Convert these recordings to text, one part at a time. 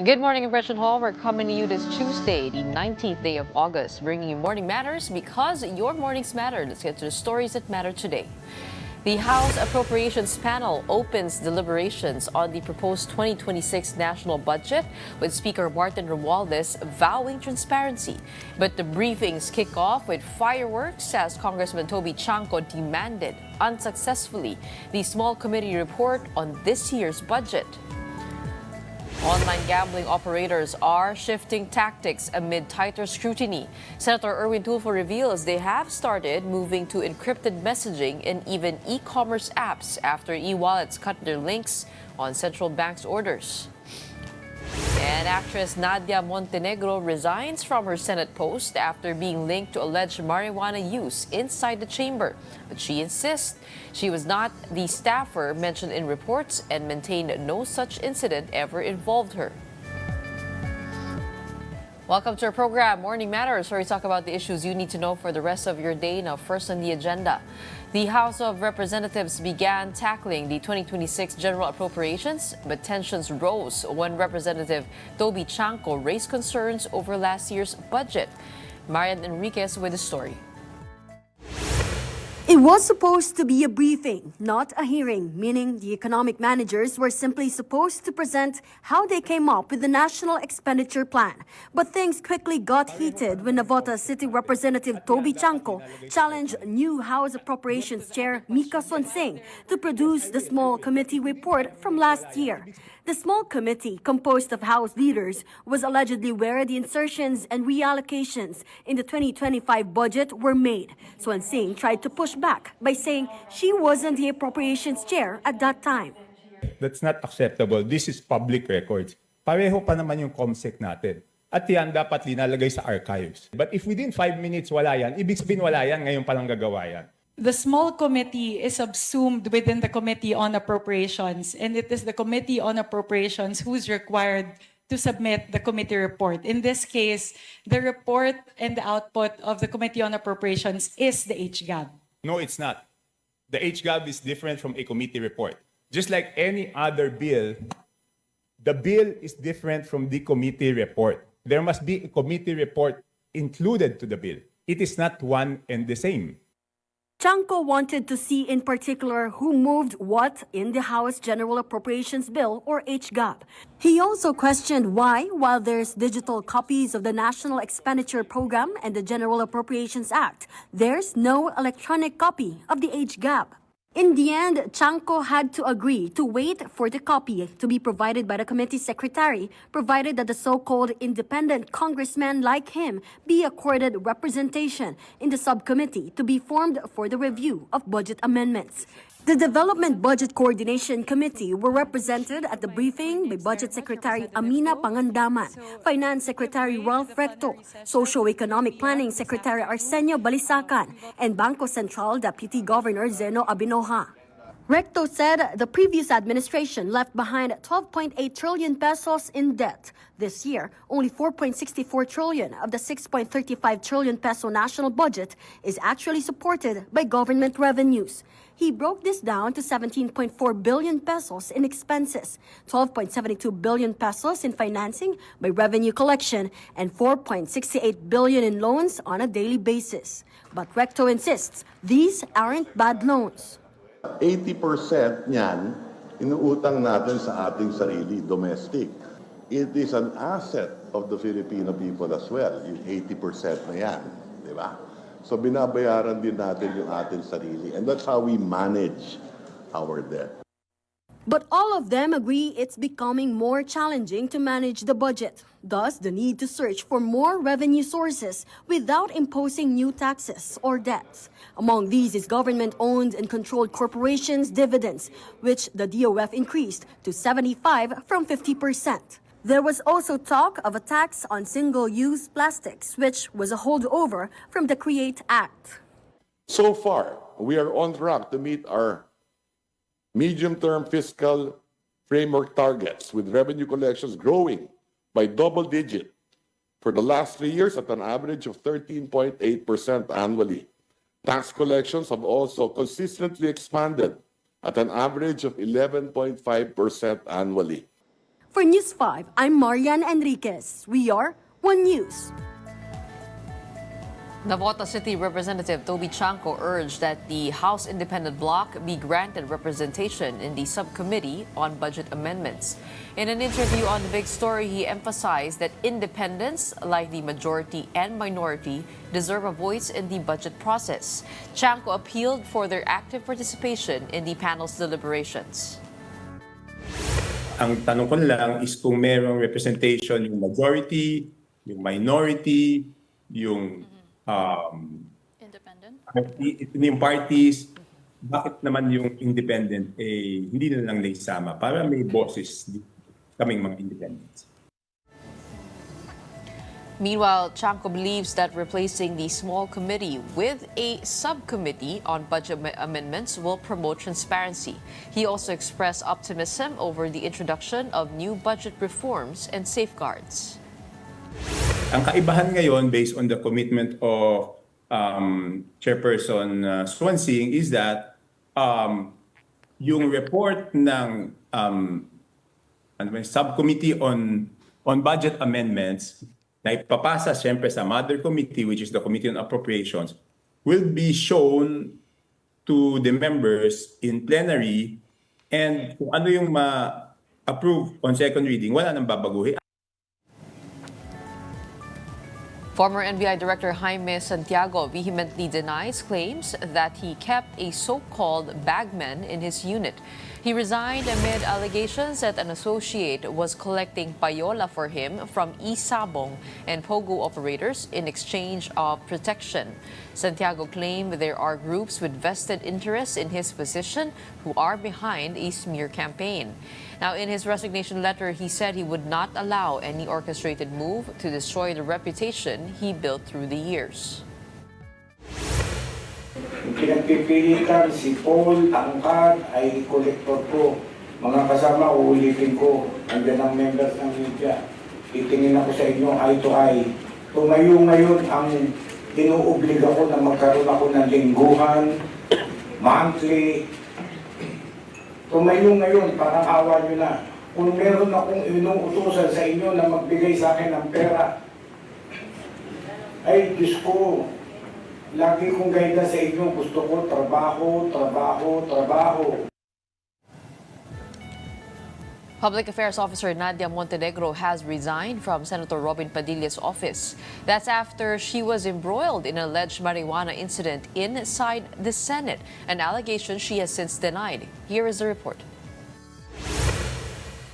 Good morning, Gretchen Ho. We're coming to you this Tuesday, the 19th day of August, bringing you Morning Matters because your mornings matter. Let's get to the stories that matter today. The House Appropriations Panel opens deliberations on the proposed 2026 national budget with Speaker Martin Romualdez vowing transparency. But the briefings kick off with fireworks as Congressman Toby Chanco demanded, unsuccessfully, the small committee report on this year's budget. Online gambling operators are shifting tactics amid tighter scrutiny. Senator Erwin reveals they have started moving to encrypted messaging and even e-commerce apps after e-wallets cut their links on central bank's orders. And actress Nadia Montenegro resigns from her Senate post after being linked to alleged marijuana use inside the chamber. But she insists she was not the staffer mentioned in reports and maintained no such incident ever involved her. Welcome to our program, Morning Matters, where we talk about the issues you need to know for the rest of your day. Now, first on the agenda, the House of Representatives began tackling the 2026 general appropriations, but tensions rose when Representative Toby Chanco raised concerns over last year's budget. Marian Enriquez with the story. It was supposed to be a briefing, not a hearing, meaning the economic managers were simply supposed to present how they came up with the National Expenditure Plan. But things quickly got heated when Navota City Representative Toby Chanco challenged new House Appropriations Chair Mika Sonsing to produce the small committee report from last year. The small committee, composed of House leaders, was allegedly where the insertions and reallocations in the 2025 budget were made. Sonsing tried to push back by saying she wasn't the appropriations chair at that time. That's not acceptable. This is public records. Pareho pa naman yung COMSEC natin. At yan dapat linalagay sa archives. But if within 5 minutes wala yan, ibig sabihin wala yan, ngayon palang gagawa yan. The small committee is subsumed within the Committee on Appropriations, and it is the Committee on Appropriations who's required to submit the committee report. In this case, the report and the output of the Committee on Appropriations is the HGAB. No, it's not. The HGAB is different from a committee report. Just like any other bill, the bill is different from the committee report. There must be a committee report included to the bill. It is not one and the same. Chanco wanted to see in particular who moved what in the House General Appropriations Bill, or HGAB. He also questioned why, while there's digital copies of the National Expenditure Program and the General Appropriations Act, there's no electronic copy of the HGAB. In the end, Chanco had to agree to wait for the copy to be provided by the committee secretary, provided that the so-called independent congressman like him be accorded representation in the subcommittee to be formed for the review of budget amendments. The Development Budget Coordination Committee were represented at the briefing by Budget Secretary Amina Pangandaman, Finance Secretary Ralph Recto, Socio-Economic Planning Secretary Arsenio Balisacan, and Bangko Sentral Deputy Governor Zeno Abinoja. Recto said the previous administration left behind 12.8 trillion pesos in debt. This year, only 4.64 trillion of the 6.35 trillion peso national budget is actually supported by government revenues. He broke this down to 17.4 billion pesos in expenses, 12.72 billion pesos in financing by revenue collection, and 4.68 billion in loans on a daily basis. But Recto insists these aren't bad loans. 80% niyan, inuutang natin sa ating sarili, domestic. It is an asset of the Filipino people as well, yung 80% na yan, di ba? So binabayaran din natin yung ating sarili, and that's how we manage our debt. But all of them agree it's becoming more challenging to manage the budget. Thus, the need to search for more revenue sources without imposing new taxes or debts. Among these is government-owned and controlled corporations' dividends, which the DOF increased to 75% from 50%. There was also talk of a tax on single-use plastics, which was a holdover from the CREATE Act. So far, we are on track to meet our medium-term fiscal framework targets, with revenue collections growing by double-digit for the last 3 years at an average of 13.8% annually. Tax collections have also consistently expanded at an average of 11.5% annually. For News 5, I'm Marian Enriquez. We are One News. Navota City Representative Toby Chanco urged that the House Independent Bloc be granted representation in the subcommittee on budget amendments. In an interview on The Big Story, he emphasized that independents, like the majority and minority, deserve a voice in the budget process. Chanco appealed for their active participation in the panel's deliberations. Ang tanong ko lang is kung merong representation yung majority, yung minority, yung Independent? yung parties, bakit naman yung independent hindi na lang naisama para may boses kaming mga independents. Meanwhile, Chanco believes that replacing the small committee with a subcommittee on budget amendments will promote transparency. He also expressed optimism over the introduction of new budget reforms and safeguards. Ang kaibahan ngayon, based on the commitment of Chairperson Swansea, is that yung report ng subcommittee on budget amendments na ipapasa siyempre sa mother committee, which is the Committee on Appropriations, will be shown to the members in plenary, and kung ano yung ma-approve on second reading, wala nang babaguhin. Former NBI Director Jaime Santiago vehemently denies claims that he kept a so-called bagman in his unit. He resigned amid allegations that an associate was collecting payola for him from Isabong and Pogo operators in exchange of protection. Santiago claimed there are groups with vested interests in his position who are behind a smear campaign. Now, in his resignation letter, he said he would not allow any orchestrated move to destroy the reputation he built through the years. Pinagpipilitan si Paul Angkad ay kolektor ko. Mga kasama, uulitin ko. Andiyan ang members ng media. Titingin ako sa inyo eye to eye. Tumayo ngayon ang inuobliga ko na magkaroon ako ng lingguhan, monthly. Tumayo ngayon, parang awa nyo na. Kung meron akong inuutusan sa inyo na magbigay sa akin ng pera, ay Diyos ko, lagi kong guide sa inyo, gusto ko trabaho, trabaho, trabaho. Public Affairs Officer Nadia Montenegro has resigned from Senator Robin Padilla's office. That's after she was embroiled in an alleged marijuana incident inside the Senate, an allegation she has since denied. Here is the report.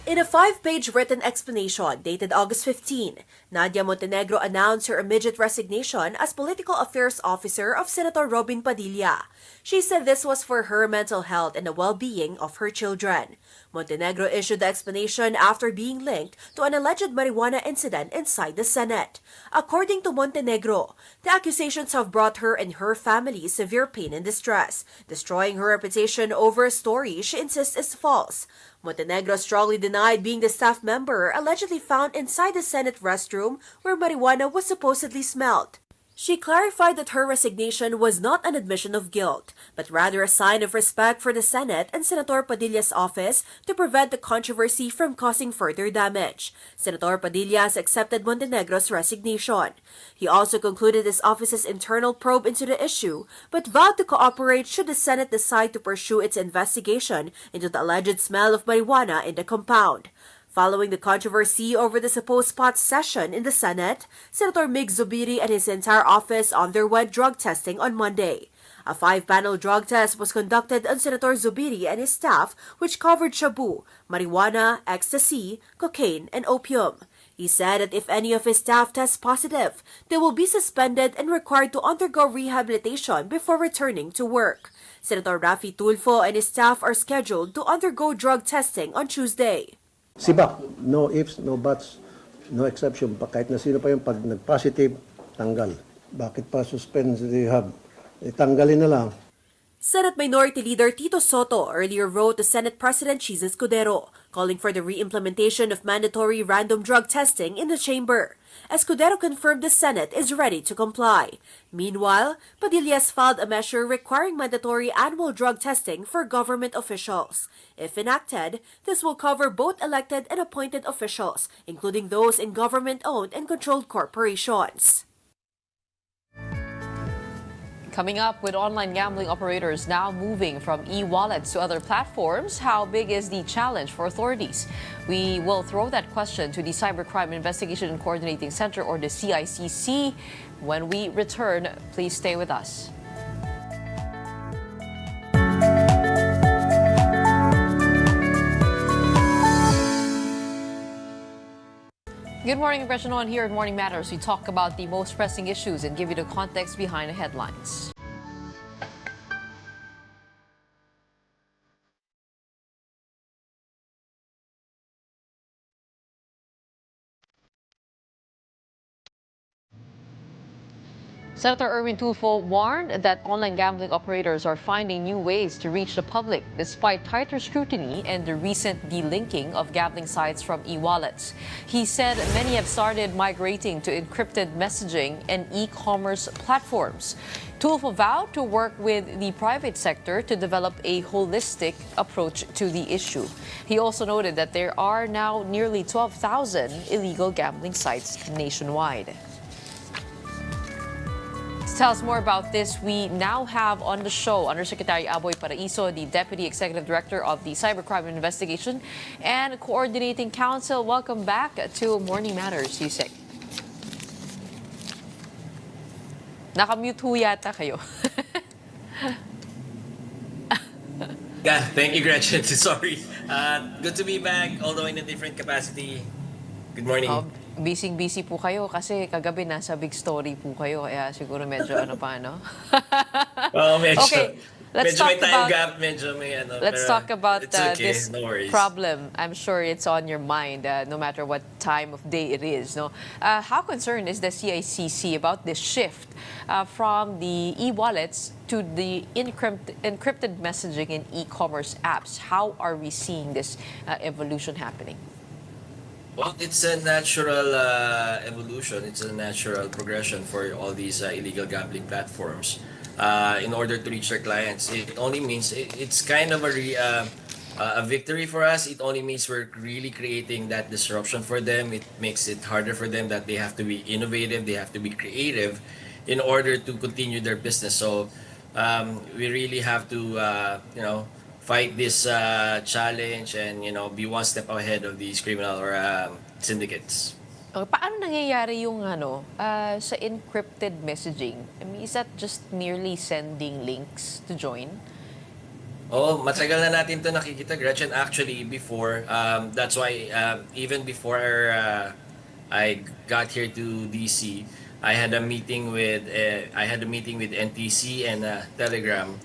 In a 5-page written explanation dated August 15, Nadia Montenegro announced her immediate resignation as Political Affairs Officer of Senator Robin Padilla. She said this was for her mental health and the well-being of her children. Montenegro issued the explanation after being linked to an alleged marijuana incident inside the Senate. According to Montenegro, the accusations have brought her and her family severe pain and distress, destroying her reputation over a story she insists is false. Montenegro strongly denied being the staff member allegedly found inside the Senate restroom where marijuana was supposedly smelled. She clarified that her resignation was not an admission of guilt, but rather a sign of respect for the Senate and Senator Padilla's office to prevent the controversy from causing further damage. Senator Padilla has accepted Montenegro's resignation. He also concluded his office's internal probe into the issue, but vowed to cooperate should the Senate decide to pursue its investigation into the alleged smell of marijuana in the compound. Following the controversy over the supposed pot session in the Senate, Senator Mig Zubiri and his entire office underwent drug testing on Monday. A 5-panel drug test was conducted on Senator Zubiri and his staff, which covered shabu, marijuana, ecstasy, cocaine, and opium. He said that if any of his staff tests positive, they will be suspended and required to undergo rehabilitation before returning to work. Senator Rafi Tulfo and his staff are scheduled to undergo drug testing on Tuesday. Sibak, no ifs, no buts, no exception. Kahit na sino pa yung pag nag-positive, tanggal. Bakit pa suspend the hub? Tanggalin na lang. Senate Minority Leader Tito Soto earlier wrote to Senate President Chis Escudero, calling for the re-implementation of mandatory random drug testing in the chamber. Escudero confirmed the Senate is ready to comply. Meanwhile, Padilla has filed a measure requiring mandatory annual drug testing for government officials. If enacted, this will cover both elected and appointed officials, including those in government-owned and controlled corporations. Coming up, with online gambling operators now moving from e-wallets to other platforms, how big is the challenge for authorities? We will throw that question to the Cybercrime Investigation and Coordinating Center, or the CICC. When we return, please stay with us. Good morning, Gretchen Ho. Here at Morning Matters, we talk about the most pressing issues and give you the context behind the headlines. Senator Erwin warned that online gambling operators are finding new ways to reach the public despite tighter scrutiny and the recent delinking of gambling sites from e-wallets. He said many have started migrating to encrypted messaging and e-commerce platforms. Tulfo vowed to work with the private sector to develop a holistic approach to the issue. He also noted that there are now nearly 12,000 illegal gambling sites nationwide. To tell us more about this, we now have on the show Undersecretary Aboy Paraiso, the Deputy Executive Director of the Cybercrime Investigation and Coordinating Council. Welcome back to Morning Matters, Yusek. Nakamute ho yata kayo. Yeah, thank you, Gretchen. Sorry. Good to be back, although in a different capacity. Good morning. Busy po kayo kasi kagabi nasa big story po kayo. Kaya siguro medyo ano pa, no? Medyo, Okay, let's medyo talk may time about... gap, medyo may ano. Let's pero talk about it's okay, this no worries. problem. I'm sure it's on your mind no matter what time of day it is. No, how concerned is the CICC about this shift from the e-wallets to the encrypted messaging and e-commerce apps? How are we seeing this evolution happening? Well, it's a natural evolution. It's a natural progression for all these illegal gambling platforms. In order to reach their clients, it only means it's kind of a victory for us. It only means we're really creating that disruption for them. It makes it harder for them that they have to be innovative, they have to be creative in order to continue their business. So we really have to, fight this challenge and be one step ahead of these criminal or syndicates. Paano nangyayari yung sa encrypted messaging? I mean, is that just merely sending links to join? Oh, matagal na natin to nakikita, Gretchen. Actually, before, that's why even before I got here to DC, I had a meeting with NTC and Telegram.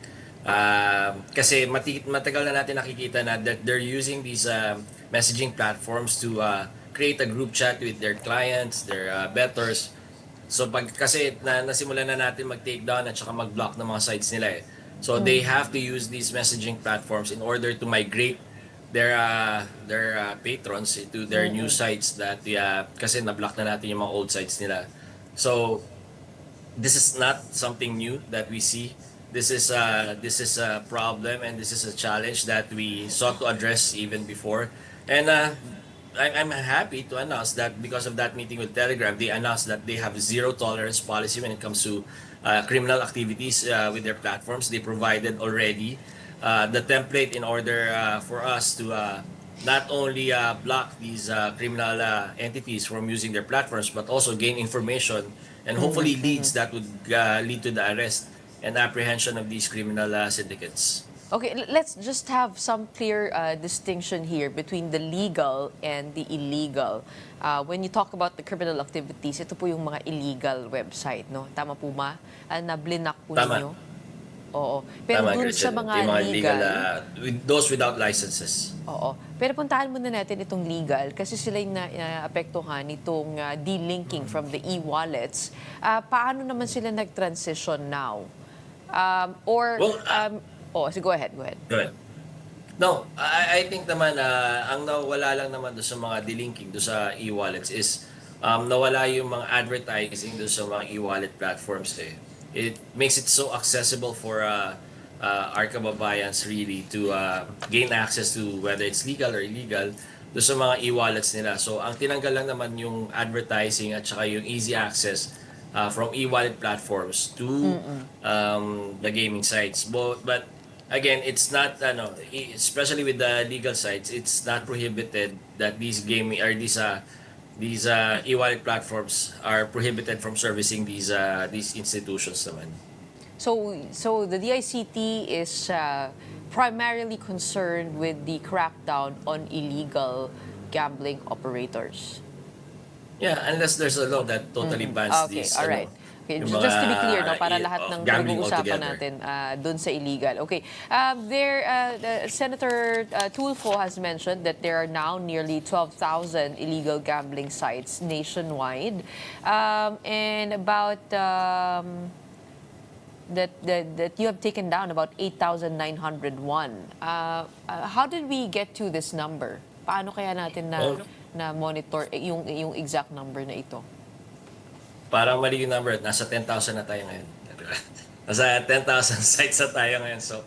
Kasi matagal na natin nakikita na that they're using these messaging platforms to create a group chat with their clients, their bettors. So kasi nasimulan na natin mag-take down at saka mag-block ng mga sites nila eh. So they have to use these messaging platforms in order to migrate their patrons to their new sites that kasi na-block na natin yung mga old sites nila. So this is not something new that we see. This is a problem and this is a challenge that we sought to address even before. And I'm happy to announce that because of that meeting with Telegram, they announced that they have zero tolerance policy when it comes to criminal activities with their platforms. They provided already the template in order for us to not only block these criminal entities from using their platforms, but also gain information and hopefully leads that would lead to the arrest and apprehension of these criminal syndicates. Okay, let's just have some clear distinction here between the legal and the illegal. When you talk about the criminal activities, ito po yung mga illegal website, no? Tama po ba? Na blinak po Tama. ninyo? Oo. Pero Tama, dun Gretchen. sa mga Yung legal... with those without licenses. Oo. Pero puntahan muna natin itong legal kasi sila yung naapektuhan nitong delinking from the e-wallets. Paano naman sila nag-transition now Well, So go ahead, go ahead. go ahead. No, I think naman ang nawala lang naman doon sa mga delinking doon sa e-wallets is nawala yung mga advertising doon sa mga e-wallet platforms eh. It makes it so accessible for our kababayans really to gain access to whether it's legal or illegal doon sa mga e-wallets nila. So ang tinanggal lang naman yung advertising at saka yung easy access from e-wallet platforms to the gaming sites. But again, it's not especially with the legal sites, it's not prohibited that these gaming or these e-wallet platforms are prohibited from servicing these institutions naman. So the DICT is primarily concerned with the crackdown on illegal gambling operators. Yeah, unless there's a law that totally bans Okay, these all right. Okay, yung just to be mga, clear, no, para lahat ng gambling pinag-uusapan altogether. natin dun sa illegal. Okay, Senator Tulfo has mentioned that there are now nearly 12,000 illegal gambling sites nationwide, and about that you have taken down about 8,901. How did we get to this number? Paano kaya natin na monitor yung exact number na ito? Parang mali yung number. Nasa 10,000 na tayo ngayon. Nasa 10,000 sites na tayo ngayon. So,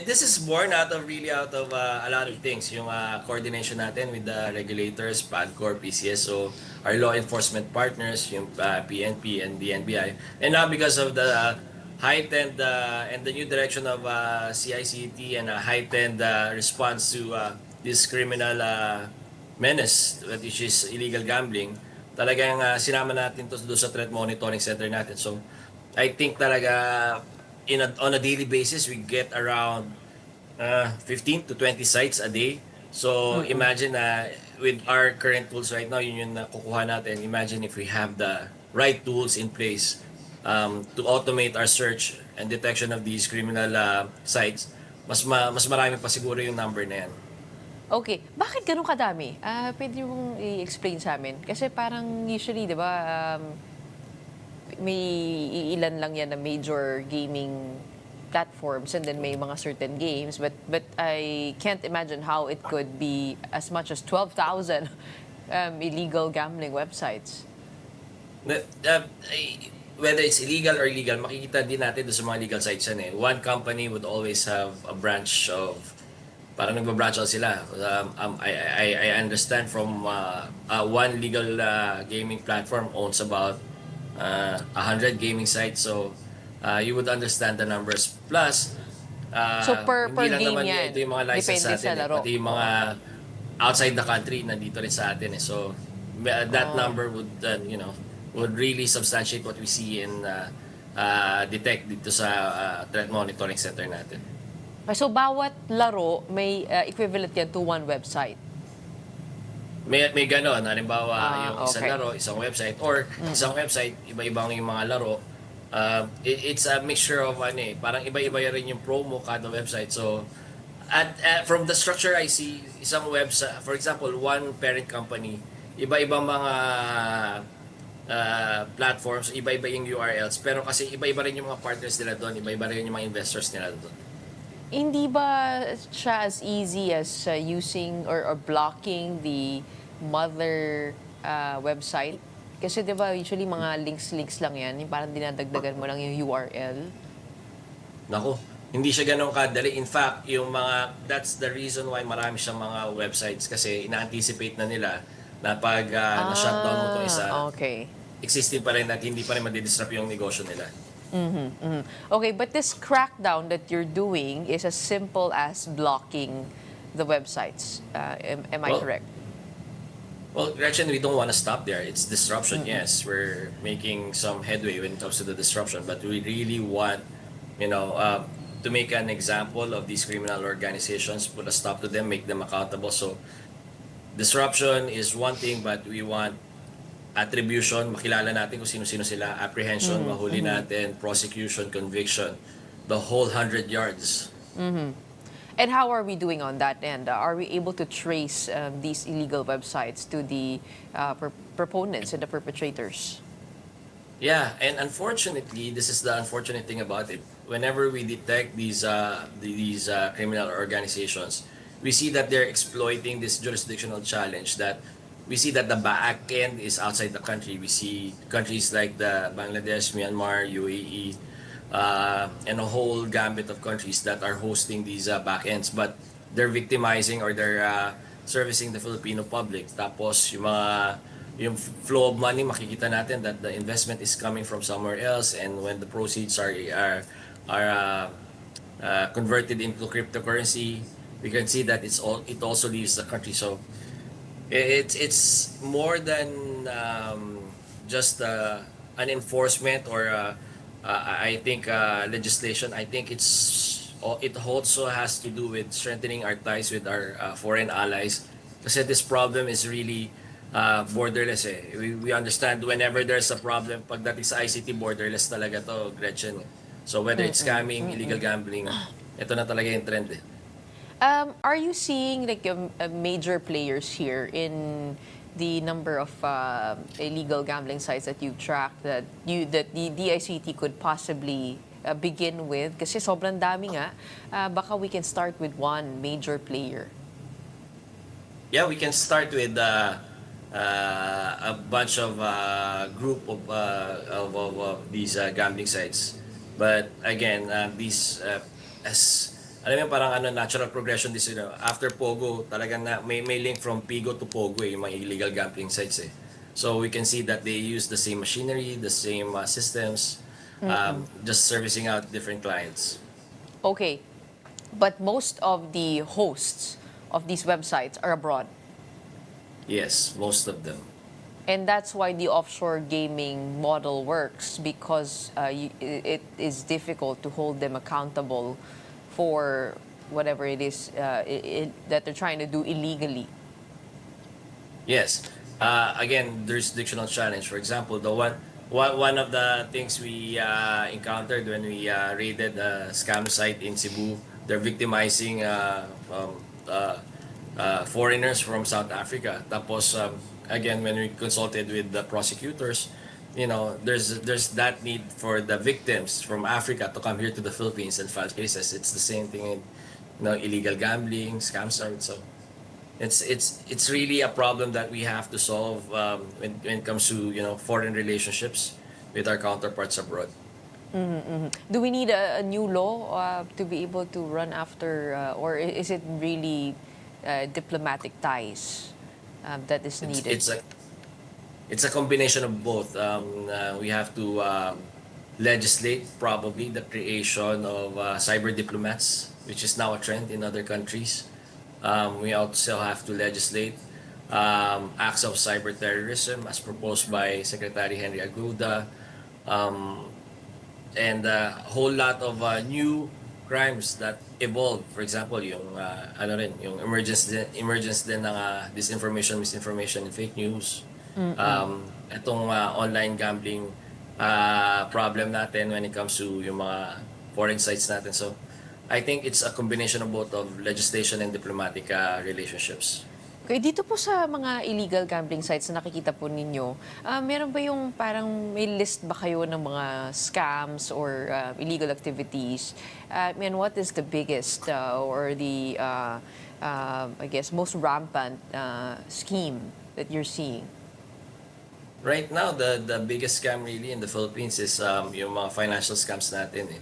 this is born out of a lot of things. Yung coordination natin with the regulators, PAGCOR, PCSO, our law enforcement partners, yung PNP and the NBI. And now because of the heightened and the new direction of CICT and a heightened response to this criminal menace, which is illegal gambling, talagang sinama natin to doon sa threat monitoring center natin. So, I think talaga on a daily basis, we get around 15 to 20 sites a day. So, imagine with our current tools right now, yun yung nakukuha natin. Imagine if we have the right tools in place to automate our search and detection of these criminal sites, mas marami pa siguro yung number na yan. Okay, bakit ganun kadami? Pwede mong i-explain sa amin? Kasi parang usually, di ba, may ilan lang yan na major gaming platforms and then may mga certain games, but I can't imagine how it could be as much as 12,000 illegal gambling websites. Whether it's illegal or legal, makikita din natin doon sa mga legal sites yan eh. One company would always have a branch of, parang nagbabranch out sila. I understand from one legal gaming platform owns about 100 gaming sites. So, you would understand the numbers. Plus, So per hindi lang game naman yan, ito yung mga license depende sa natin. laro. Pati yung mga outside the country, nandito rin sa atin. So, that number would really substantiate what we see and detect dito sa threat monitoring center natin. So bawat laro may equivalent yan to one website. May gano'n. Halimbawa, yung isang okay. laro, isang website, or isang website, iba-ibang yung mga laro. It's a mixture of parang iba-iba rin yung promo kada website. So, from the structure I see, isang website, for example, one parent company, iba-ibang mga platforms, iba-iba yung URLs, pero kasi iba-iba rin yung mga partners nila doon, iba-iba rin yung mga investors nila doon. Hindi ba siya as easy as using or blocking the mother website? Kasi di ba usually mga links lang yan, yung parang dinadagdagan mo lang yung URL. Nako, hindi siya ganun kadali. In fact, that's the reason why marami siyang mga websites kasi ina-anticipate na nila na pag na-shutdown mo to isa, Okay. existing pa rin at hindi pa rin madidisrupt yung negosyo nila. Okay, but this crackdown that you're doing is as simple as blocking the websites. Am I correct? Well, Gretchen, we don't want to stop there. It's disruption, yes. We're making some headway when it comes to the disruption, but we really want, to make an example of these criminal organizations, put a stop to them, make them accountable. So, disruption is one thing, but we want attribution, makilala natin kung sino-sino sila, apprehension, mahuli natin, prosecution, conviction, the whole 100 yards. And how are we doing on that end? Are we able to trace these illegal websites to the proponents and the perpetrators? Yeah, and unfortunately, this is the unfortunate thing about it. whenever we detect these criminal organizations, we see that they're exploiting this jurisdictional challenge, that we see that the back end is outside the country. We see countries like the Bangladesh, Myanmar, UAE, and a whole gambit of countries that are hosting these back ends, but they're victimizing or they're servicing the Filipino public. Tapos yung flow of money, makikita natin that the investment is coming from somewhere else, and when the proceeds are converted into cryptocurrency, we can see that it also leaves the country. So it's more than just an enforcement or I think legislation. I think it also has to do with strengthening our ties with our foreign allies. Kasi this problem is really borderless eh. We understand whenever there's a problem, pagdating sa ICT, borderless talaga to, Gretchen. So whether it's scamming, illegal gambling, ito na talaga yung trend eh. Are you seeing like major players here in the number of illegal gambling sites that you've tracked that the DICT could possibly begin with? Kasi sobrang dami nga. Baka we can start with one major player. Yeah, we can start with a bunch of group of these gambling sites. But again, these as alam mo parang natural progression this, after Pogo, talagang may link from Pigo to Pogo yung mga illegal gambling sites eh. So we can see that they use the same machinery, the same systems, just servicing out different clients. Okay, but most of the hosts of these websites are abroad. Yes, most of them. And that's why the offshore gaming model works, because it is difficult to hold them accountable for whatever it is that they're trying to do illegally. Yes. Again, there's jurisdictional challenge. For example, one of the things we encountered when we raided a scam site in Cebu, they're victimizing foreigners from South Africa. Tapos, again, when we consulted with the prosecutors, there's that need for the victims from Africa to come here to the Philippines and file cases. It's the same thing in illegal gambling, scam sites. So it's really a problem that we have to solve when it comes to foreign relationships with our counterparts abroad. Do we need a new law to be able to run after, or is it really diplomatic ties that is needed? It's a combination of both. We have to legislate probably the creation of cyber diplomats, which is now a trend in other countries. We also have to legislate acts of cyber terrorism as proposed by Secretary Henry Aguda, and a whole lot of new crimes that evolve. For example, yung emergence din ng disinformation, misinformation, and fake news. Itong online gambling problem natin when it comes to yung mga foreign sites natin. So I think it's a combination of both of legislation and diplomatic relationships. Okay, dito po sa mga illegal gambling sites na nakikita po ninyo, meron ba yung parang may list ba kayo ng mga scams or illegal activities? And what is the biggest or the, I guess, most rampant scheme that you're seeing? Right now, the biggest scam really in the Philippines is yung mga financial scams natin eh.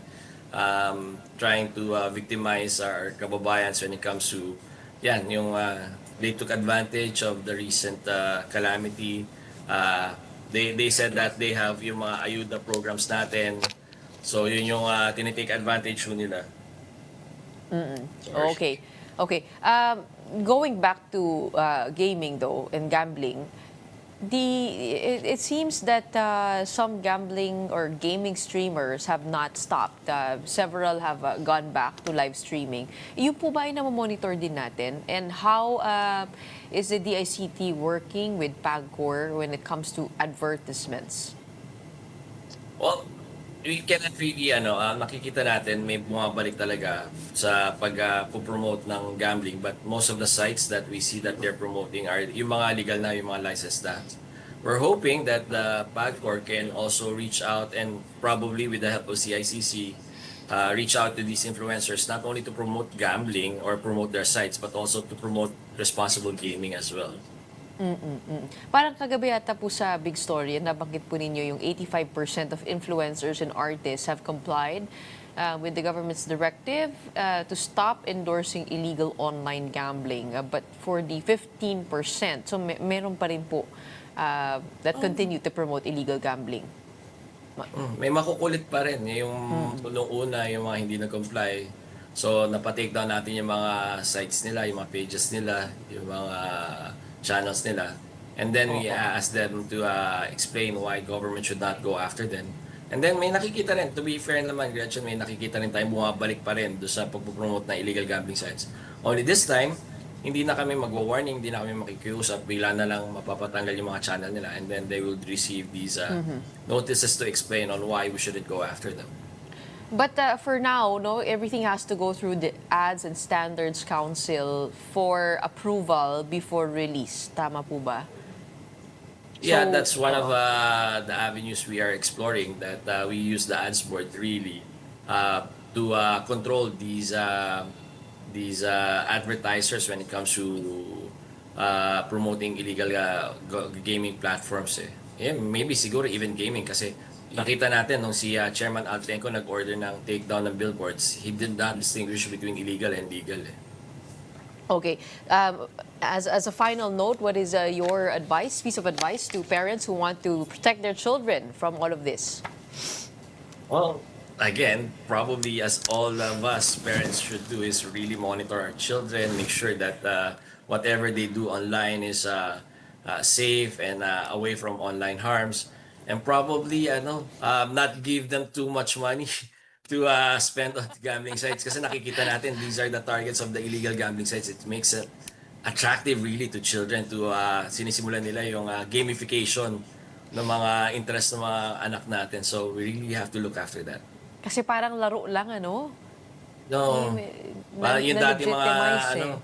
Trying to victimize our kababayans when it comes to they took advantage of the recent calamity. They said that they have yung mga ayuda programs natin. So yun yung tinitake advantage nila. Okay. Going back to gaming though and gambling, it seems that some gambling or gaming streamers have not stopped. Several have gone back to live streaming. Yung po ba ay namamonitor din natin? And how is the DICT working with PAGCOR when it comes to advertisements? Well, we cannot really, nakikita natin may bumabalik talaga sa pag-promote ng gambling, but most of the sites that we see that they're promoting are yung mga legal na, yung mga licensed na. We're hoping that the PAGCOR can also reach out and probably with the help of CICC reach out to these influencers not only to promote gambling or promote their sites, but also to promote responsible gaming as well. Parang kagabi yata po sa Big Story, nabanggit po ninyo yung 85% of influencers and artists have complied with the government's directive to stop endorsing illegal online gambling. But for the 15%, so meron pa rin po that continue to promote illegal gambling. May makukulit pa rin. Yung nung una, yung mga hindi nag-comply. So, napatake down natin yung mga sites nila, yung mga pages nila, yung mga channels nila. And then we ask them to explain why government should not go after them. And then may nakikita rin, to be fair naman, Gretchen, may nakikita rin tayo bumabalik pa rin doon sa pagpupromote ng illegal gambling sites. Only this time, hindi na kami magwa-warning, hindi na kami makikiusap, bigla na lang mapapatanggal yung mga channel nila, and then they will receive these notices to explain on why we shouldn't go after them. But for now, no, everything has to go through the Ads and Standards Council for approval before release. Tama po ba? Yeah, So, that's one of the avenues we are exploring, that we use the ads board really to control these advertisers when it comes to promoting illegal gaming platforms. Yeah, maybe siguro even gaming kasi nakita natin nung si Chairman Altenco nag-order ng takedown ng billboards, he did not distinguish between illegal and legal. Okay. As a final note, what is your piece of advice to parents who want to protect their children from all of this? Well, again, probably as all of us parents should do is really monitor our children, make sure that whatever they do online is safe and away from online harms, and probably not give them too much money to spend on gambling sites kasi nakikita natin these are the targets of the illegal gambling sites. It makes it attractive really to children to sinisimulan nila yung gamification ng mga interest ng mga anak natin. So we really have to look after that. Kasi parang laro lang, ano? No. Yung dati mga na-legitimize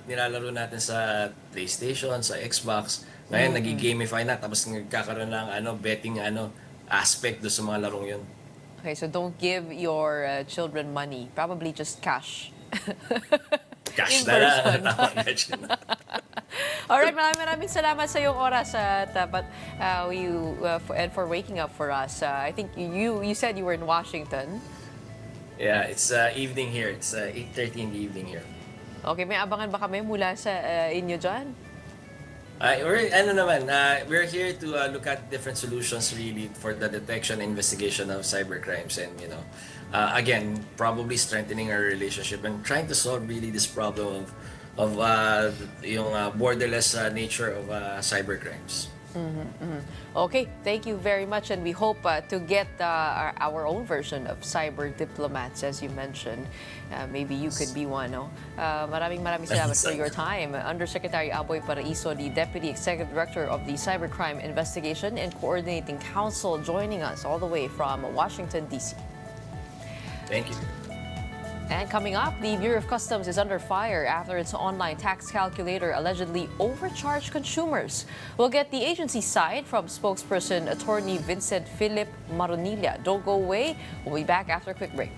nilalaro natin sa PlayStation, sa Xbox. Ngayon nagi-gamify na tapos nagkakaroon ng betting aspect do sa mga larong 'yun. Okay, so don't give your children money. Probably just cash. Cash In na person. lang. Alright, maraming salamat sa iyong oras at and for waking up for us. I think you said you were in Washington. Yeah, it's evening here. It's 8:30 in the evening here. Okay, may abangan ba kami mula sa inyo dyan? We're here to look at different solutions really for the detection and investigation of cybercrimes, and again, probably strengthening our relationship and trying to solve really this problem of yung borderless nature of cybercrimes. Okay, thank you very much, and we hope to get our own version of cyber diplomats, as you mentioned. Maybe you could be one, no? Maraming salamat for your time. Undersecretary Aboy Paraiso, the Deputy Executive Director of the Cybercrime Investigation and Coordinating Council, joining us all the way from Washington, D.C. Thank you. And coming up, the Bureau of Customs is under fire after its online tax calculator allegedly overcharged consumers. We'll get the agency's side from spokesperson attorney Vincent Philip Maronilla. Don't go away. We'll be back after a quick break.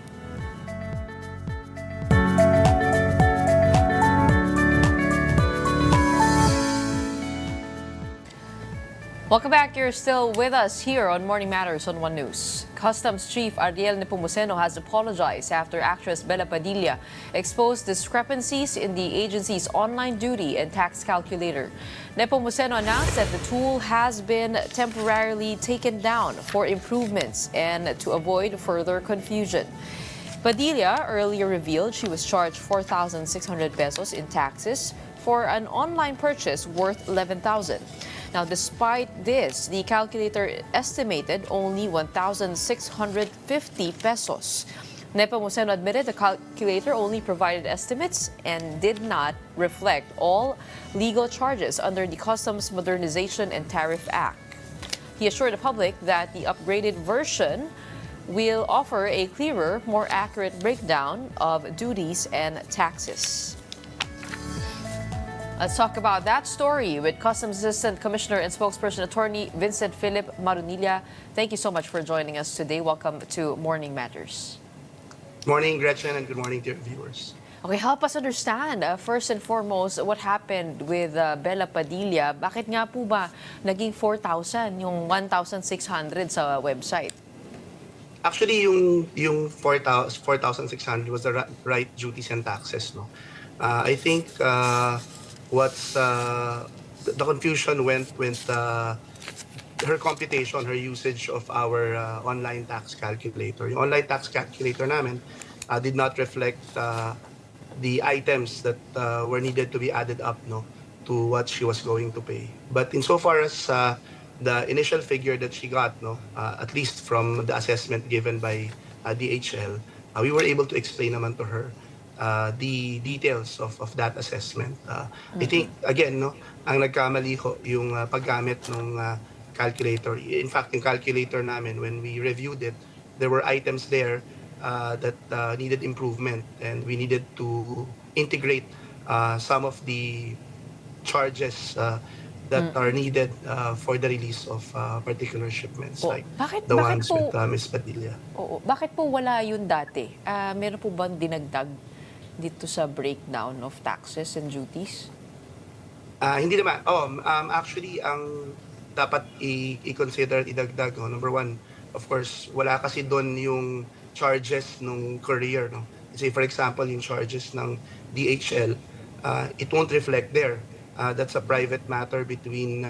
Welcome back. You're still with us here on Morning Matters on One News. Customs Chief Ariel Nepomuceno has apologized after actress Bella Padilla exposed discrepancies in the agency's online duty and tax calculator. Nepomuceno announced that the tool has been temporarily taken down for improvements and to avoid further confusion. Padilla earlier revealed she was charged 4,600 pesos in taxes for an online purchase worth 11,000. Now, despite this, the calculator estimated only 1,650 pesos. Nepomuceno admitted the calculator only provided estimates and did not reflect all legal charges under the Customs Modernization and Tariff Act. He assured the public that the upgraded version will offer a clearer, more accurate breakdown of duties and taxes. Let's talk about that story with Customs Assistant Commissioner and Spokesperson Attorney Vincent Philip Marunilla. Thank you so much for joining us today. Welcome to Morning Matters. Morning, Gretchen, and good morning to your viewers. Okay, help us understand, first and foremost, what happened with Bella Padilla. Bakit nga po ba naging 4,000 yung 1,600 sa website? Actually, yung 4,600 was the right duties and taxes, no? I think the confusion went with her computation, her usage of our online tax calculator. Yung online tax calculator namin did not reflect the items that were needed to be added up, no, to what she was going to pay. But insofar as the initial figure that she got, no, at least from the assessment given by DHL, we were able to explain naman to her the details of that assessment. I think, again, no, ang nagkamali ko yung paggamit ng calculator. In fact, yung calculator namin, when we reviewed it, there were items there that needed improvement, and we needed to integrate some of the charges that are needed for the release of particular shipments, like the ones with Ms. Padilla. Oo. Bakit po wala yun dati? Meron po bang dinagdag dito sa breakdown of taxes and duties? Hindi naman. Actually, ang dapat i-consider, idagdag, number one, of course, wala kasi doon yung charges ng courier, no? Say, for example, yung charges ng DHL, it won't reflect there. That's a private matter between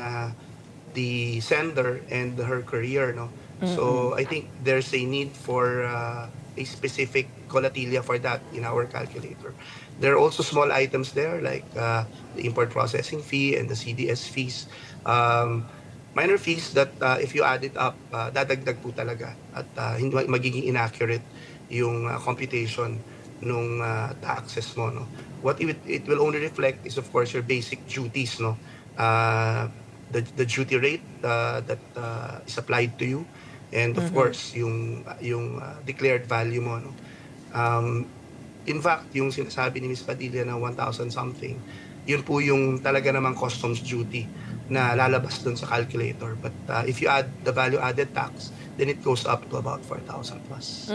the sender and her courier, no? So I think there's a need for a specific colatilla for that in our calculator. There are also small items there, like the import processing fee and the CDS fees. Minor fees that if you add it up, dadagdag po talaga, at hindi magiging inaccurate yung computation nung taxes mo, no? What it will only reflect is, of course, your basic duties, no? The duty rate that is applied to you, and of course yung declared value mo, no? In fact, yung sinasabi ni Ms. Padilla na 1,000 something, yun po yung talaga namang customs duty na lalabas dun sa calculator. But if you add the value added tax, then it goes up to about 4,000 plus.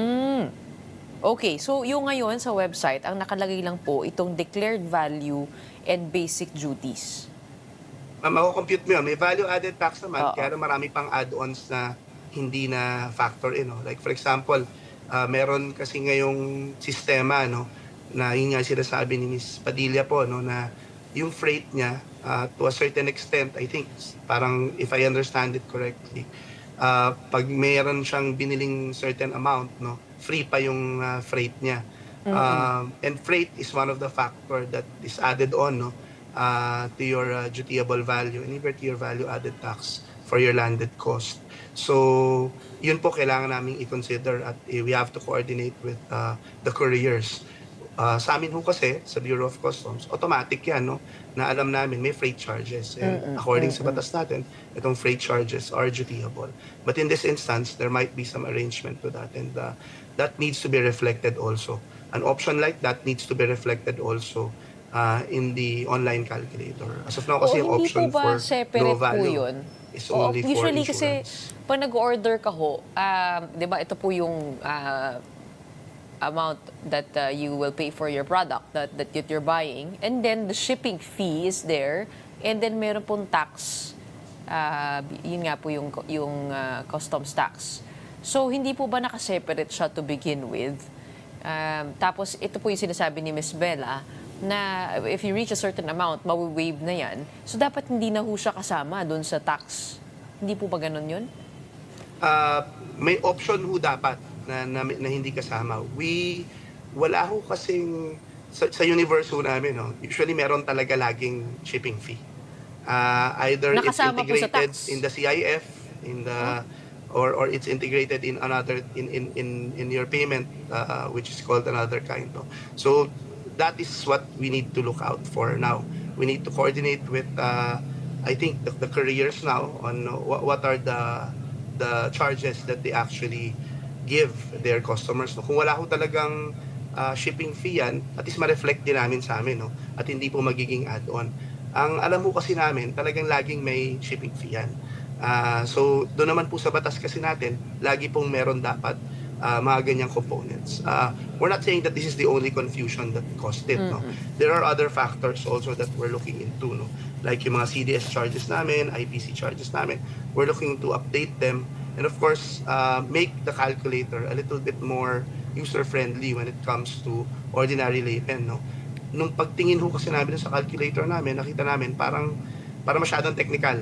Okay, so yung ngayon sa website, ang nakalagay lang po itong declared value and basic duties. Mako-compute mo yun. May value added tax naman, kaya marami pang add-ons na hindi na factor in, no? Like for example, meron kasi ngayong sistema, no, na yun nga sinasabi ni Ms. Padilla po, no, na yung freight niya, to a certain extent, I think, parang if I understand it correctly, pag mayroon siyang biniling certain amount, no, free pa yung freight niya. And freight is one of the factor that is added on, no, to your dutiable value, and even to your value added tax for your landed cost. So, yun po kailangan namin i-consider, at we have to coordinate with the couriers. Sa amin ho kasi, sa Bureau of Customs, automatic yan, no, na alam namin may freight charges. And according sa batas natin, itong freight charges are dutiable. But in this instance, there might be some arrangement to that, and that needs to be reflected also. An option like that needs to be reflected also in the online calculator. As of now kasi yung option for no value is only for usually insurance. Kasi pag nag-order ka ho, di ba ito po yung amount that you will pay for your product that you're buying, and then the shipping fee is there, and then meron pong tax, yun nga po yung customs tax. So hindi po ba nakaseparate siya to begin with? Tapos ito po yung sinasabi ni Ms. Bella, na if you reach a certain amount, mawi-waive na yan. So dapat hindi na ho siya kasama doon sa tax. Hindi po ba ganun yun? May option ho dapat na hindi kasama. Wala ho kasing sa universe ho namin, no, usually meron talaga laging shipping fee. Either Nakasama it's integrated po sa tax. in the CIF, in the or it's integrated in another in your payment, which is called another kind, no? So that is what we need to look out for now. We need to coordinate with I think the couriers now on what are the charges that they actually give their customers, no? Kung wala ho talagang shipping fee yan, at least ma-reflect din namin sa amin, no? At hindi po magiging add-on. Ang alam po kasi namin, talagang laging may shipping fee yan. So, doon naman po sa batas kasi natin, lagi pong meron dapat mga ganyang components. We're not saying that this is the only confusion that caused it. No? There are other factors also that we're looking into. No? Like yung mga CDS charges namin, IPC charges namin. We're looking to update them. And of course, make the calculator a little bit more user-friendly when it comes to ordinary laymen. No? Nung pagtingin ho kasi namin sa calculator namin, nakita namin parang masyadong technical.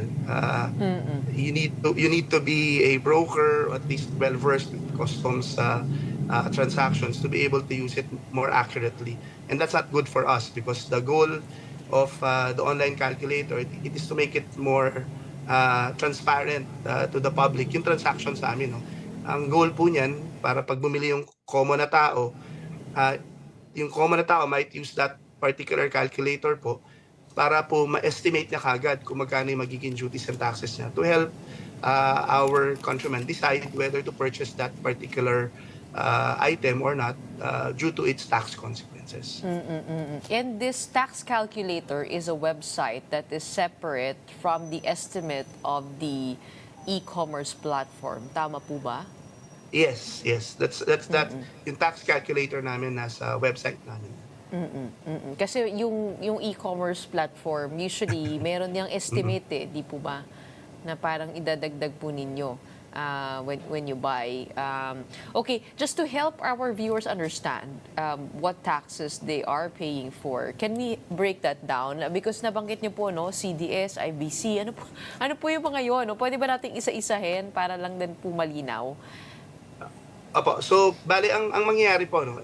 You need to be a broker, or at least well versed in customs transactions to be able to use it more accurately. And that's not good for us because the goal of the online calculator, it is to make it more transparent to the public yung transactions sa amin. No? Ang goal po niyan, para pag bumili yung common na tao, yung common na tao might use that particular calculator po para po ma-estimate niya kagad kung magkano yung magiging duties and taxes niya to help our countrymen decide whether to purchase that particular item or not due to its tax consequences. And this tax calculator is a website that is separate from the estimate of the e-commerce platform. Tama po ba? Yes. That's that. Yung tax calculator namin nasa website namin. Kasi yung e-commerce platform, usually meron niyang estimate di po ba? Na parang idadagdag po ninyo when you buy. Okay, just to help our viewers understand what taxes they are paying for, can we break that down? Because nabanggit niyo po, no, CDS, IBC, ano po yung mga yun? No? Pwede ba nating isa-isahin para lang din po malinaw? Opo, so bali ang mangyayari po, no,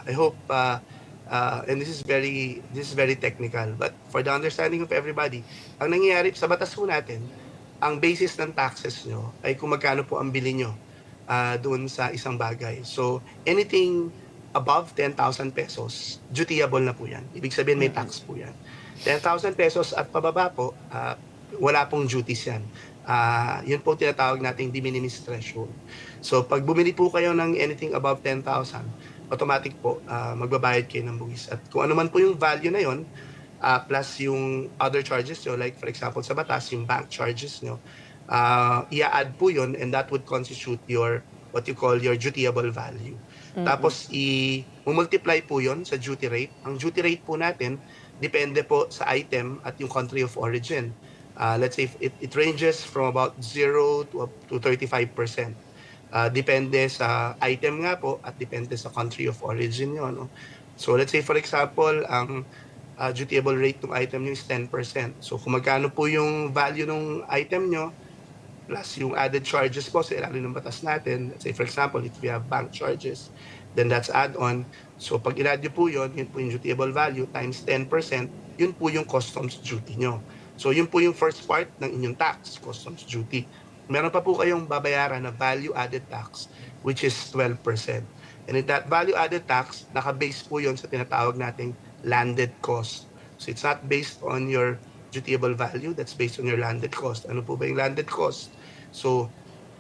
I hope and this is very technical, but for the understanding of everybody, ang nangyayari sa batas po natin, ang basis ng taxes nyo ay kung magkano po ang bili nyo doon sa isang bagay. So anything above 10,000 pesos, dutiable na po yan. Ibig sabihin may tax po yan. 10,000 pesos at pababa po, wala pong duties yan. Yun po tinatawag nating de minimis threshold. So pag bumili po kayo ng anything above 10,000, automatic po magbabayad kayo ng buwis. At kung ano man po yung value na yon, plus yung other charges nyo, like for example sa batas, yung bank charges nyo, i-add po yun and that would constitute your what you call your dutiable value. Tapos i-multiply po yun sa duty rate. Ang duty rate po natin, depende po sa item at yung country of origin. Let's say it ranges from about 0 to 35%. Depende sa item nga po at depende sa country of origin nyo. No? So let's say for example, ang dutiable rate ng item nyo is 10%. So kung magkano po yung value ng item nyo, plus yung added charges po sa ilalim ng batas natin, let's say for example, if we have bank charges, then that's add-on. So pag i-add nyo po yun po yung dutiable value times 10%, yun po yung customs duty nyo. So yun po yung first part ng inyong tax, customs duty. Meron pa po kayong babayaran na value-added tax, which is 12%. And in that value-added tax, naka-base po yun sa tinatawag nating landed cost. So it's not based on your dutiable value, that's based on your landed cost. Ano po ba yung landed cost? So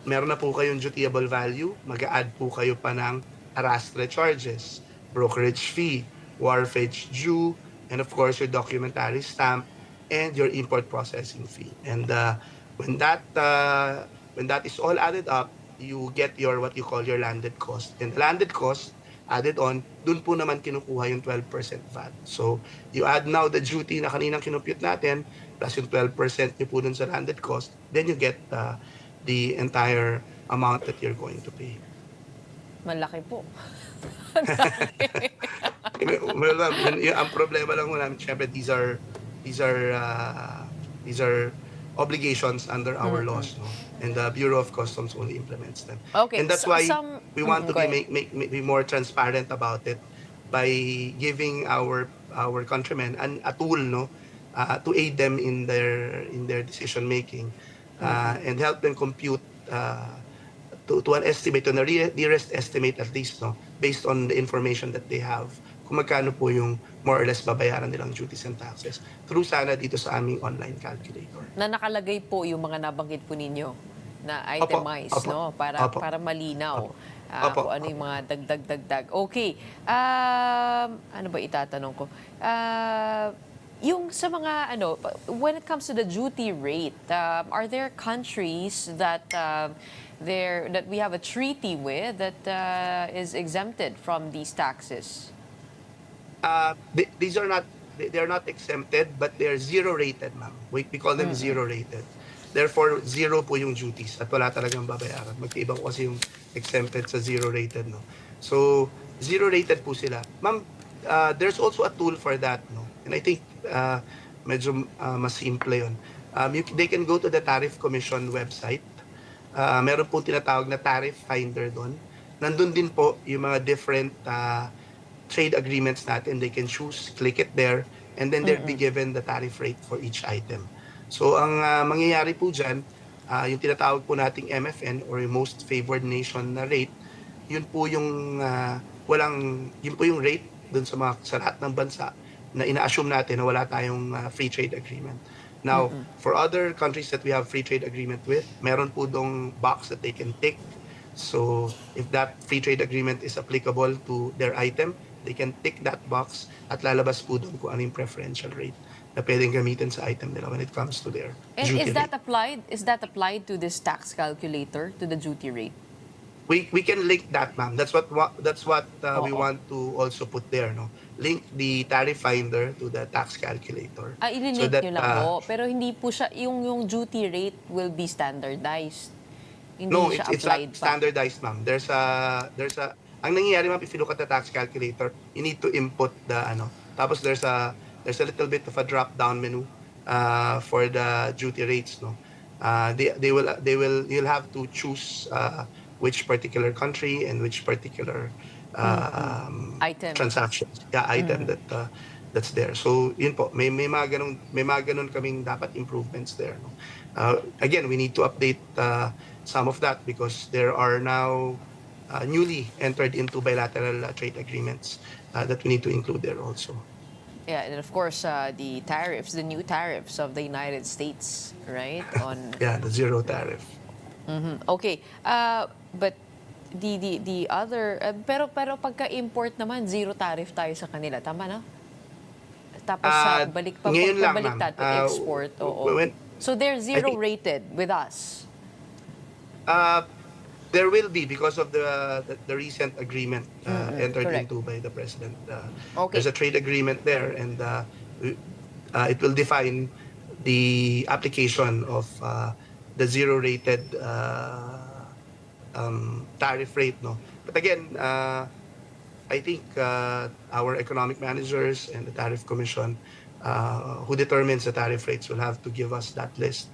meron na po kayong dutiable value, mag-a-add po kayo pa ng arrastre charges, brokerage fee, wharfage due, and of course your documentary stamp, and your import processing fee. And when that is all added up, you get your what you call your landed cost. And the landed cost added on, dun po naman kinukuha yung 12% VAT. So you add now the duty na kaninang kinumpute natin, plus yung 12% nyo po dun sa landed cost, then you get the entire amount that you're going to pay. Malaki po. Well, ang problema lang mo namin, syempre, these are obligations under our laws, no? And the Bureau of Customs only implements them. Okay, And that's why we want to go ahead. be more transparent about it by giving our countrymen a tool, no, to aid them in their decision making, and help them compute to an estimate, to the nearest estimate at least, no, based on the information that they have, kung magkano po yung more or less babayaran nilang duties and taxes through sana dito sa aming online calculator. Na nakalagay po yung mga nabanggit po ninyo na itemized, Opo. no? Para malinaw kung ano yung mga dagdag. Okay. Ano ba itatanong ko? Yung sa mga ano, when it comes to the duty rate, are there countries that that we have a treaty with that is exempted from these taxes? These are not, they're not exempted, but they're zero rated, ma'am. We call them zero rated. Therefore, zero po yung duties at wala talagang babayaran. Magkaiba po kasi yung exempted sa zero rated, no? So, zero rated po sila. Ma'am, there's also a tool for that, no? And I think medyo mas simple yun. They can go to the Tariff Commission website. Meron po tinatawag na tariff finder doon. Nandun din po yung mga different trade agreements natin. They can choose, click it there, and then they'll be given the tariff rate for each item. So ang mangyayari po dyan, yung tinatawag po nating MFN or yung most favored nation na rate, yun po yung yun po yung rate dun sa lahat ng bansa na ina-assume natin na wala tayong free trade agreement. Now, for other countries that we have free trade agreement with, meron po dong box that they can tick. So if that free trade agreement is applicable to their item, they can tick that box at lalabas po doon kung ano yung preferential rate na pwedeng gamitin sa item nila when it comes to their And duty is that rate. applied to this tax calculator, to the duty rate? We can link that, ma'am. That's what we Oo. want to also put there, no. Link the tariff finder to the tax calculator. Ililink that, nyo lang po. Pero hindi po siya, yung duty rate will be standardized. Hindi No, siya it's not applied pa. standardized, ma'am. There's a ang nangyayari, ma'am, if you look at the tax calculator, you need to input the tapos there's a little bit of a drop down menu for the duty rates, no. You'll have to choose which particular country and which particular Item. transactions, item that's there. So yun po, may mga ganun kaming dapat improvements there, no. Again, we need to update some of that because there are now newly entered into bilateral trade agreements that we need to include there also. Yeah, and of course, the tariffs, the new tariffs of the United States, right? Yeah, the zero tariff. Okay, but the other, pero pagka-import naman, zero tariff tayo sa kanila, tama na? Tapos Ngayon lang, pagkabaliktad to ma'am. export, oo. So they're zero rated with us. There will be because of the recent agreement entered correct. into by the president. Okay. There's a trade agreement there, and it will define the application of the zero-rated tariff rate. No, but again, I think our economic managers and the tariff commission, who determines the tariff rates, will have to give us that list,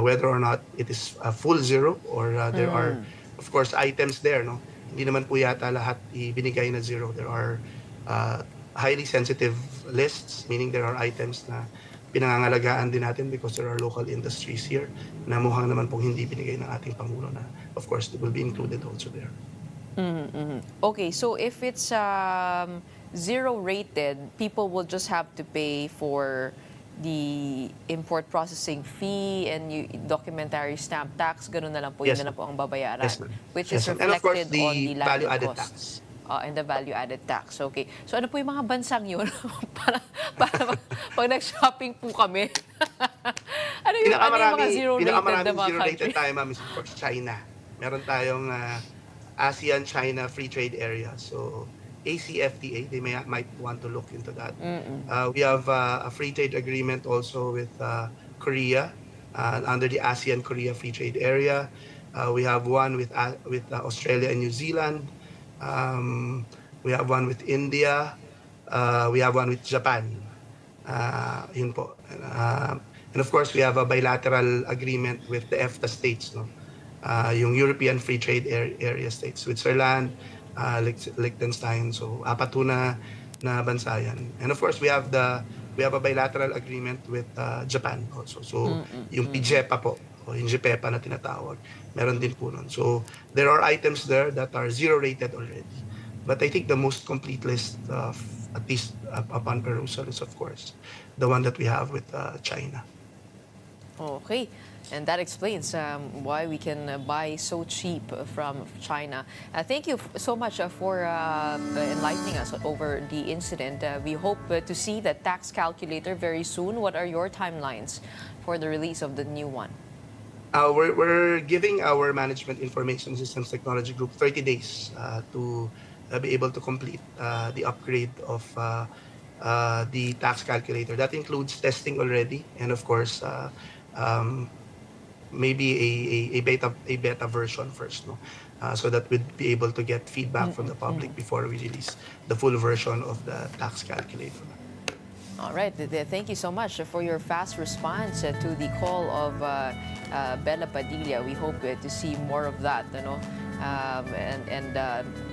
whether or not it is a full zero or there are, of course, items there, no? Hindi naman po yata lahat ibinigay na zero. There are highly sensitive lists, meaning there are items na pinangangalagaan din natin because there are local industries here na mukhang naman pong hindi binigay ng ating Pangulo na, of course, will be included also there. Okay, so if it's zero rated, people will just have to pay for the import processing fee and documentary stamp tax, ganun na lang po, Yes, yun na lang po ang babayaran. Yes, ma'am. Which Yes, is ma'am. And of course, reflected the on the landed value-added cost. tax. And the value-added tax. Okay. So ano po yung mga bansang yun? para pag nag-shopping po kami. ano yung mga zero-rated na Pinakamaraming mga zero-rated country? tayo, ma'am, is of course China. Meron tayong ASEAN-China Free Trade Area. So, ACFTA, they might want to look into that. We have a free trade agreement also with Korea under the ASEAN-Korea Free Trade Area. We have one with Australia and New Zealand. We have one with India. We have one with Japan. Yun po. And of course, we have a bilateral agreement with the EFTA states, no? Yung European Free Trade Area states, Switzerland, Liechtenstein. So apat po na bansa yan. And of course, we have a bilateral agreement with Japan also. So yung PGEPA po, o yung GPEPA na tinatawag, meron din po nun. So there are items there that are zero rated already. But I think the most complete list, at least upon perusal, is of course the one that we have with China. Okay. And that explains why we can buy so cheap from China. Thank you so much for enlightening us over the incident. We hope to see that tax calculator very soon. What are your timelines for the release of the new one? We're giving our Management Information Systems Technology Group 30 days to be able to complete the upgrade of the tax calculator. That includes testing already, and of course, maybe a beta version first, no? So that we'd be able to get feedback from the public before we release the full version of the tax calculator. All right. Thank you so much for your fast response to the call of Bella Padilla. We hope to see more of that, and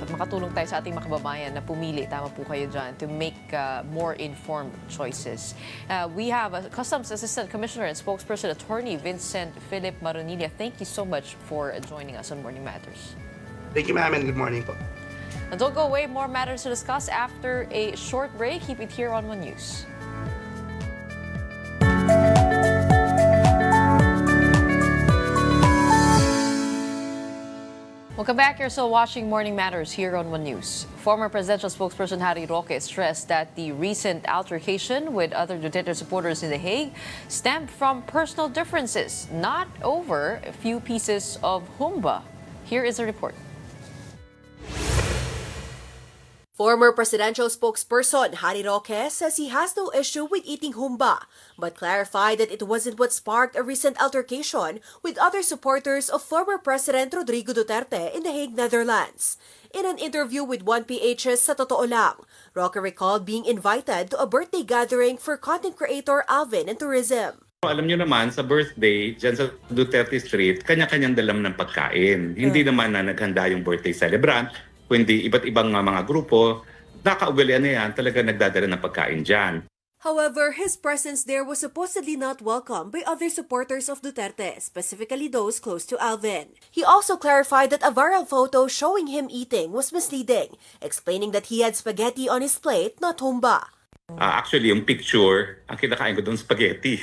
makatulong tayo sa ating mga kababayan na pumili, tama po kayo dyan, to make more informed choices. We have Customs Assistant Commissioner and Spokesperson Attorney Vincent Philip Maronilla. Thank you so much for joining us on Morning Matters. Thank you, ma'am, and good morning po. And don't go away. More matters to discuss after a short break. Keep it here on One News. Welcome back. You're still watching Morning Matters here on One News. Former presidential spokesperson Harry Roque stressed that the recent altercation with other Duterte supporters in The Hague stemmed from personal differences, not over a few pieces of humba. Here is a report. Former presidential spokesperson Harry Roque says he has no issue with eating humba, but clarified that it wasn't what sparked a recent altercation with other supporters of former President Rodrigo Duterte in The Hague, Netherlands. In an interview with 1PH's Sa Totoo Lang, Roque recalled being invited to a birthday gathering for content creator Erwin and tourism. Alam nyo naman, sa birthday, dyan sa Duterte Street, kanya-kanyang dalam ng pagkain. Hindi naman na naghanda yung birthday celebrant, kundi iba't ibang mga grupo, nakaugalian na yan, talaga nagdadala ng pagkain dyan. However, his presence there was supposedly not welcome by other supporters of Duterte, specifically those close to Erwin. He also clarified that a viral photo showing him eating was misleading, explaining that he had spaghetti on his plate, not humba. Actually, yung picture, ang kinakain ko doon spaghetti.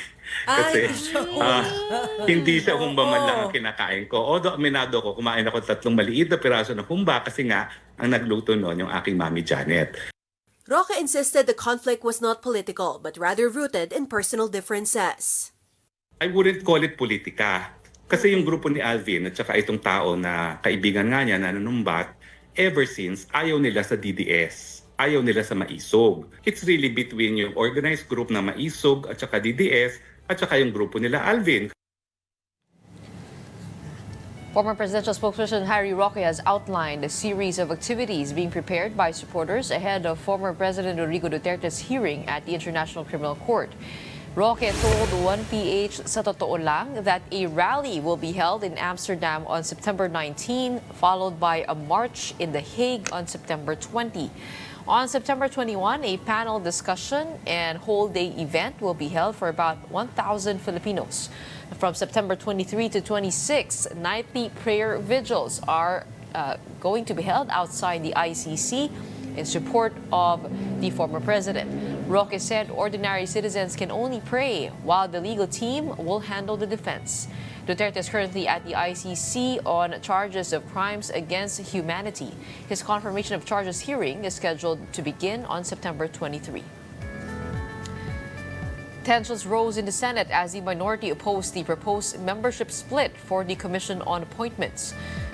Kasi hindi siya humba man lang ang kinakain ko. Although aminado ko, kumain ako 3 maliit na piraso ng humba kasi nga ang nagluto noon yung aking mami Janet. Roque insisted the conflict was not political, but rather rooted in personal differences. I wouldn't call it politika. Kasi yung grupo ni Alvin at saka itong tao na kaibigan nga niya na nanumbat, ever since ayaw nila sa DDS. Ayaw nila sa Maisog. It's really between yung organized group na Maisog at saka DDS at saka yung grupo nila Alvin. Former presidential spokesperson Harry Roque has outlined a series of activities being prepared by supporters ahead of former President Rodrigo Duterte's hearing at the International Criminal Court. Roque told 1PH Sa Totoo Lang that a rally will be held in Amsterdam on September 19, followed by a march in The Hague on September 20. On September 21, a panel discussion and whole-day event will be held for about 1,000 Filipinos. From September 23 to 26, nightly prayer vigils are going to be held outside the ICC in support of the former president. Roque said ordinary citizens can only pray while the legal team will handle the defense. Duterte is currently at the ICC on charges of crimes against humanity. His confirmation of charges hearing is scheduled to begin on September 23. Tensions rose in the Senate as the minority opposed the proposed membership split for the Commission on Appointments.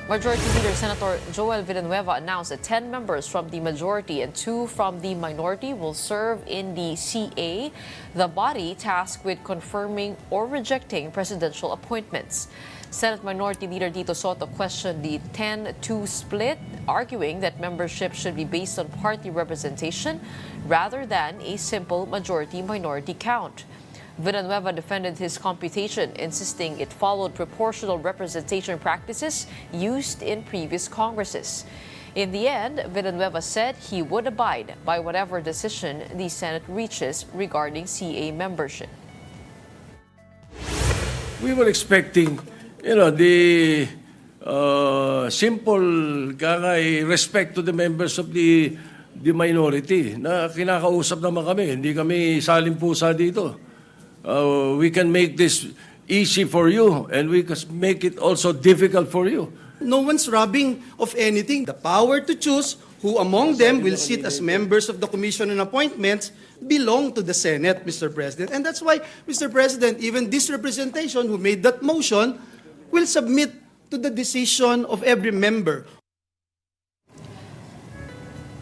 Majority Leader Senator Joel Villanueva announced that 10 members from the majority and 2 from the minority will serve in the CA, the body tasked with confirming or rejecting presidential appointments. Senate Minority Leader Tito Soto questioned the 10-2 split, arguing that membership should be based on party representation rather than a simple majority-minority count. Villanueva defended his computation, insisting it followed proportional representation practices used in previous Congresses. In the end, Villanueva said he would abide by whatever decision the Senate reaches regarding CA membership. We were expecting, the simple respect to the members of the minority na kinakausap naman kami. Hindi kami saling pusa dito. We can make this easy for you, and we can make it also difficult for you. No one's robbing of anything. The power to choose who among them will sit as members of the Commission on Appointments belong to the Senate, Mr. President. And that's why, Mr. President, even this representation who made that motion will submit to the decision of every member.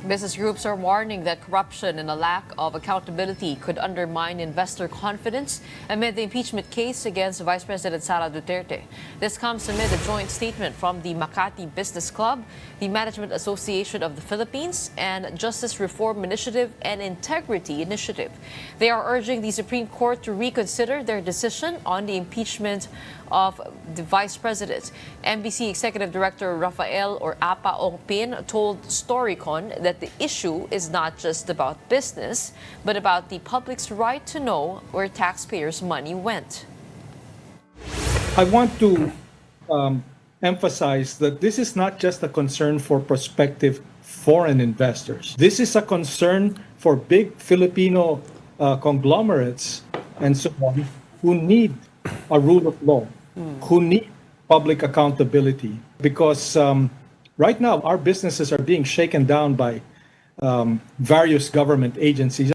Business groups are warning that corruption and a lack of accountability could undermine investor confidence amid the impeachment case against Vice President Sara Duterte. This comes amid a joint statement from the Makati Business Club, the Management Association of the Philippines, and Justice Reform Initiative and Integrity Initiative. They are urging the Supreme Court to reconsider their decision on the impeachment of the Vice President. NBC Executive Director Rafael or Apa Ongpin told Storycon that the issue is not just about business, but about the public's right to know where taxpayers' money went. I want to emphasize that this is not just a concern for prospective foreign investors. This is a concern for big Filipino conglomerates and so on who need a rule of law, who need public accountability, because right now our businesses are being shaken down by various government agencies.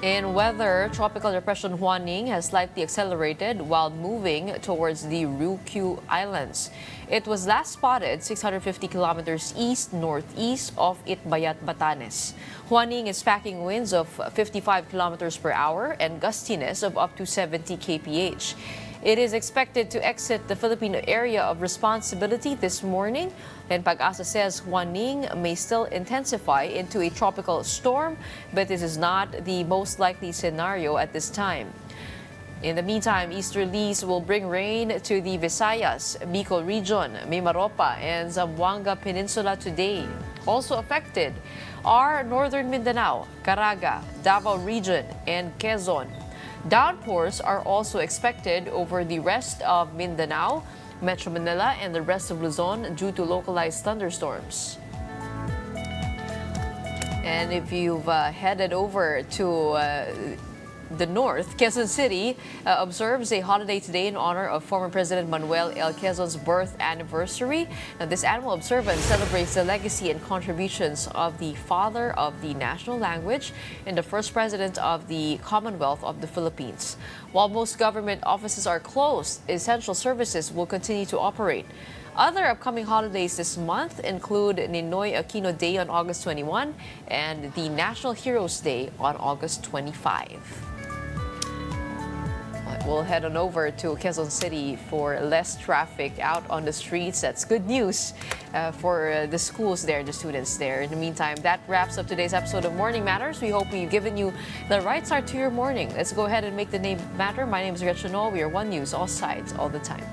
In weather, Tropical Depression Juaning has slightly accelerated while moving towards the Ryukyu Islands. It was last spotted 650 kilometers east-northeast of Itbayat, Batanes. Juaning is packing winds of 55 kilometers per hour and gustiness of up to 70 kph. It is expected to exit the Filipino area of responsibility this morning, and Pag-asa says Juaning may still intensify into a tropical storm, but this is not the most likely scenario at this time. In the meantime, easterlies will bring rain to the Visayas, Bicol region, Mimaropa, and Zamboanga Peninsula today. Also affected are northern Mindanao, Caraga, Davao region, and Quezon. Downpours are also expected over the rest of Mindanao, Metro Manila, and the rest of Luzon due to localized thunderstorms. And if you've headed over to the north, Quezon City observes a holiday today in honor of former President Manuel L. Quezon's birth anniversary. Now, this annual observance celebrates the legacy and contributions of the father of the national language and the first president of the Commonwealth of the Philippines. While most government offices are closed, essential services will continue to operate. Other upcoming holidays this month include Ninoy Aquino Day on August 21 and the National Heroes Day on August 25. We'll head on over to Quezon City for less traffic out on the streets. That's good news for the schools there, the students there. In the meantime, that wraps up today's episode of Morning Matters. We hope we've given you the right start to your morning. Let's go ahead and make the name matter. My name is Gretchen Ho. We are One News, all sides, all the time.